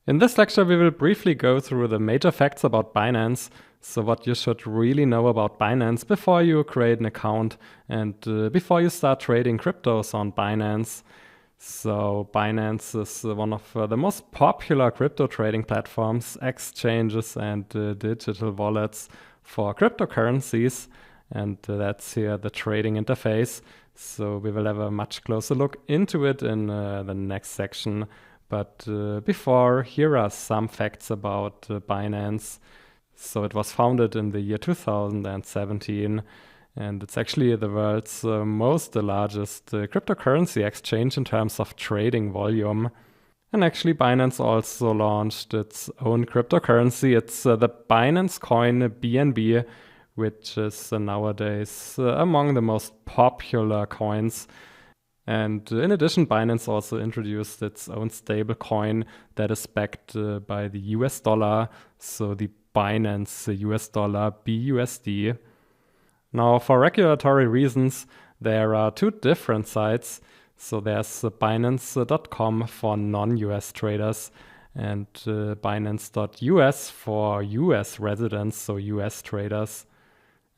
In this lecture, we will briefly go through the major facts about Binance, so what you should really know about Binance before you create an account and before you start trading cryptos on Binance. So Binance is one of the most popular crypto trading platforms, exchanges and digital wallets for cryptocurrencies. And that's here the trading interface. So we will have a much closer look into it in the next section. But before, here are some facts about Binance. So it was founded in the year 2017, and it's actually the world's largest cryptocurrency exchange in terms of trading volume. And actually, Binance also launched its own cryptocurrency. It's the Binance coin BNB, which is nowadays among the most popular coins. And in addition, Binance also introduced its own stable coin that is backed by the US dollar, so the Binance US dollar BUSD. Now, for regulatory reasons, there are two different sites. So there's Binance.com for non-US traders and Binance.us for US residents, so US traders.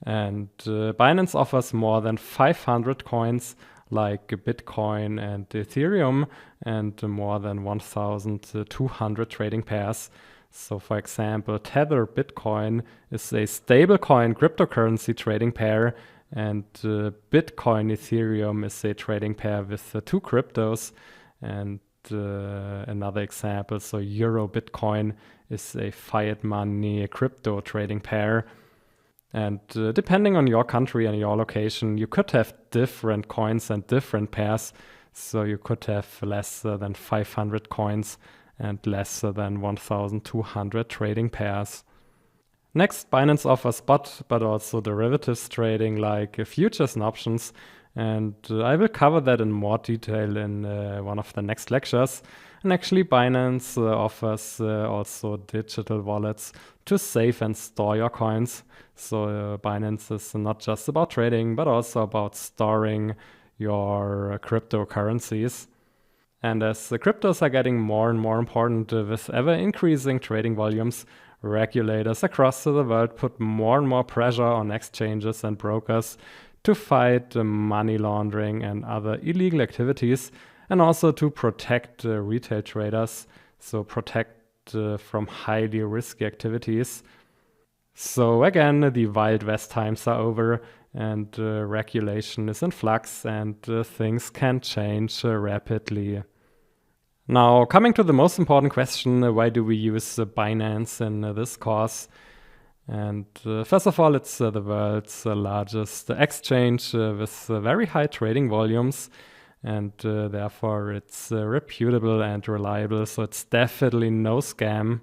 And Binance offers more than 500 coins like Bitcoin and Ethereum, and more than 1,200 trading pairs. So for example, Tether Bitcoin is a stablecoin cryptocurrency trading pair, and Bitcoin Ethereum is a trading pair with two cryptos. And another example, so Euro Bitcoin is a fiat money crypto trading pair. And depending on your country and your location, you could have different coins and different pairs. So you could have less than 500 coins and less than 1,200 trading pairs. Next, Binance offers spot, but also derivatives trading like futures and options. And I will cover that in more detail in one of the next lectures. And actually, Binance offers also digital wallets to save and store your coins. So Binance is not just about trading, but also about storing your cryptocurrencies. And as the cryptos are getting more and more important with ever increasing trading volumes, regulators across the world put more and more pressure on exchanges and brokers to fight money laundering and other illegal activities, and also to protect retail traders, so protect from highly risky activities. So again, the Wild West times are over, and regulation is in flux, and things can change rapidly. Now, coming to the most important question, why do we use Binance in this course? And first of all, it's the world's largest exchange with very high trading volumes, and therefore it's reputable and reliable, so it's definitely no scam.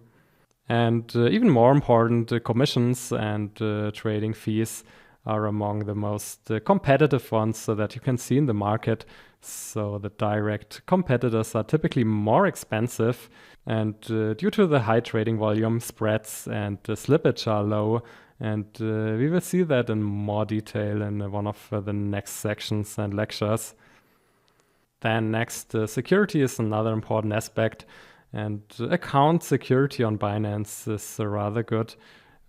And even more important, commissions and trading fees are among the most competitive ones that you can see in the market. So the direct competitors are typically more expensive, and due to the high trading volume, spreads and slippage are low. And we will see that in more detail in one of the next sections and lectures. Then next, security is another important aspect. And account security on Binance is rather good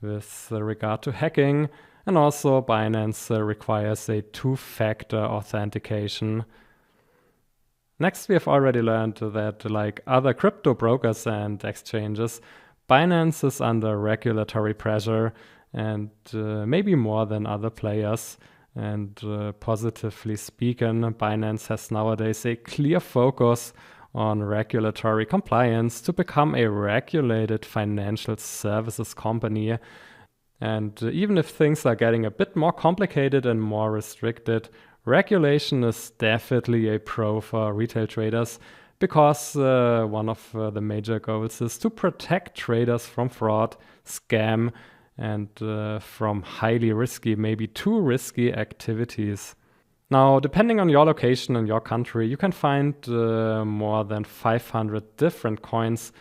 with regard to hacking. And also Binance requires a two-factor authentication. Next, we have already learned that like other crypto brokers and exchanges, Binance is under regulatory pressure and maybe more than other players. And positively speaking, Binance has nowadays a clear focus on regulatory compliance to become a regulated financial services company. And even if things are getting a bit more complicated and more restricted, regulation is definitely a pro for retail traders, because one of the major goals is to protect traders from fraud, scam, and from highly risky, maybe too risky activities. Now, depending on your location and your country, you can find more than 500 different coins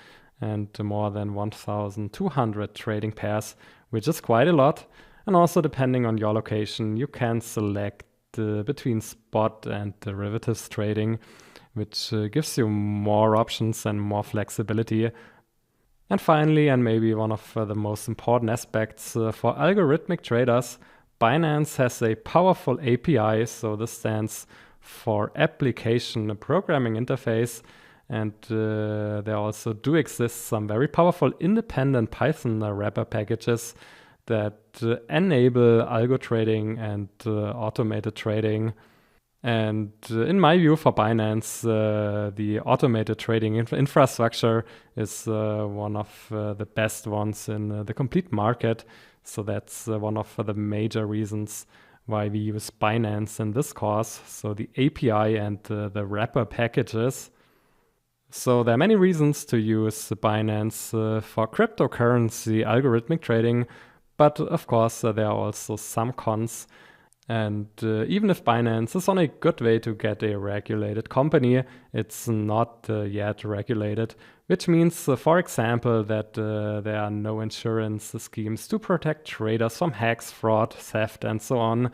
and more than 1,200 trading pairs, which is quite a lot. And also, depending on your location, you can select between spot and derivatives trading, which gives you more options and more flexibility. And finally, and maybe one of the most important aspects for algorithmic traders, Binance has a powerful API. So this stands for Application Programming Interface. And there also do exist some very powerful independent Python wrapper packages that enable algo trading and automated trading. And in my view, for Binance, the automated trading infrastructure is one of the best ones in the complete market. So that's one of the major reasons why we use Binance in this course. So the API and the wrapper packages. So there are many reasons to use Binance for cryptocurrency algorithmic trading. But of course, there are also some cons. And even if Binance is on a good way to get a regulated company, it's not yet regulated, which means, for example, that there are no insurance schemes to protect traders from hacks, fraud, theft, and so on.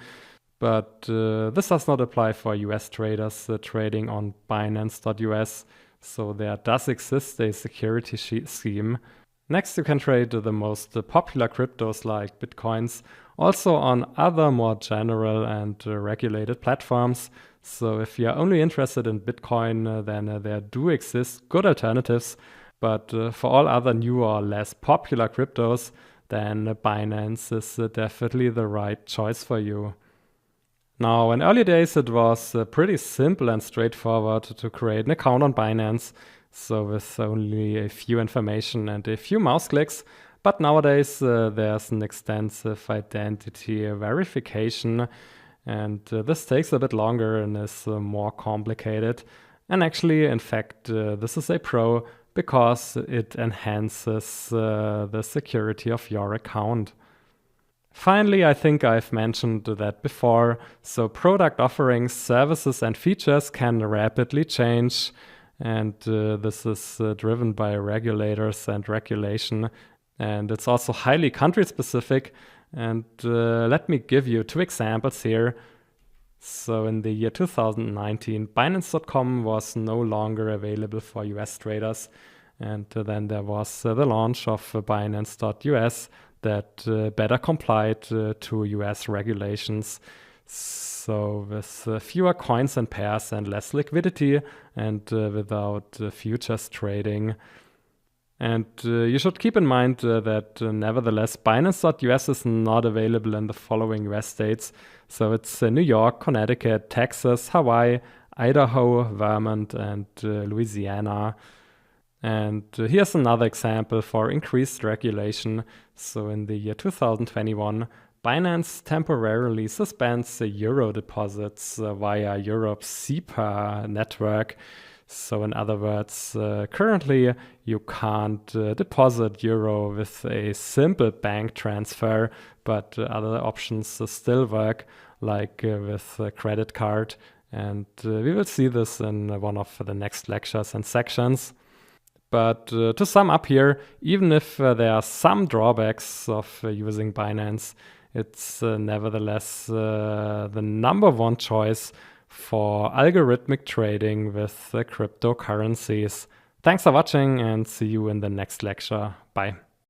But this does not apply for US traders trading on Binance.us, so there does exist a security scheme. Next, you can trade the most popular cryptos like Bitcoins also on other more general and regulated platforms. So if you're only interested in Bitcoin, then there do exist good alternatives. But for all other new or less popular cryptos, then Binance is definitely the right choice for you. Now, in early days, it was pretty simple and straightforward to create an account on Binance. So with only a few information and a few mouse clicks. But nowadays, there's an extensive identity verification. And this takes a bit longer and is more complicated. And actually, in fact, this is a pro because it enhances the security of your account. Finally, I think I've mentioned that before. So product offerings, services, and features can rapidly change. And this is driven by regulators and regulation. And it's also highly country specific. And let me give you two examples here. So in the year 2019, Binance.com was no longer available for US traders. And then there was the launch of Binance.us that better complied to US regulations. So with fewer coins and pairs and less liquidity and without futures trading. And you should keep in mind that nevertheless, Binance.us is not available in the following US states. So it's New York, Connecticut, Texas, Hawaii, Idaho, Vermont, and Louisiana. And here's another example for increased regulation. So in the year 2021, Binance temporarily suspends the euro deposits via Europe's SEPA network. So in other words, currently you can't deposit euro with a simple bank transfer, but other options still work, like with a credit card. And we will see this in one of the next lectures and sections. But to sum up here, even if there are some drawbacks of using Binance, it's nevertheless the number one choice for algorithmic trading with cryptocurrencies. Thanks for watching and see you in the next lecture. Bye.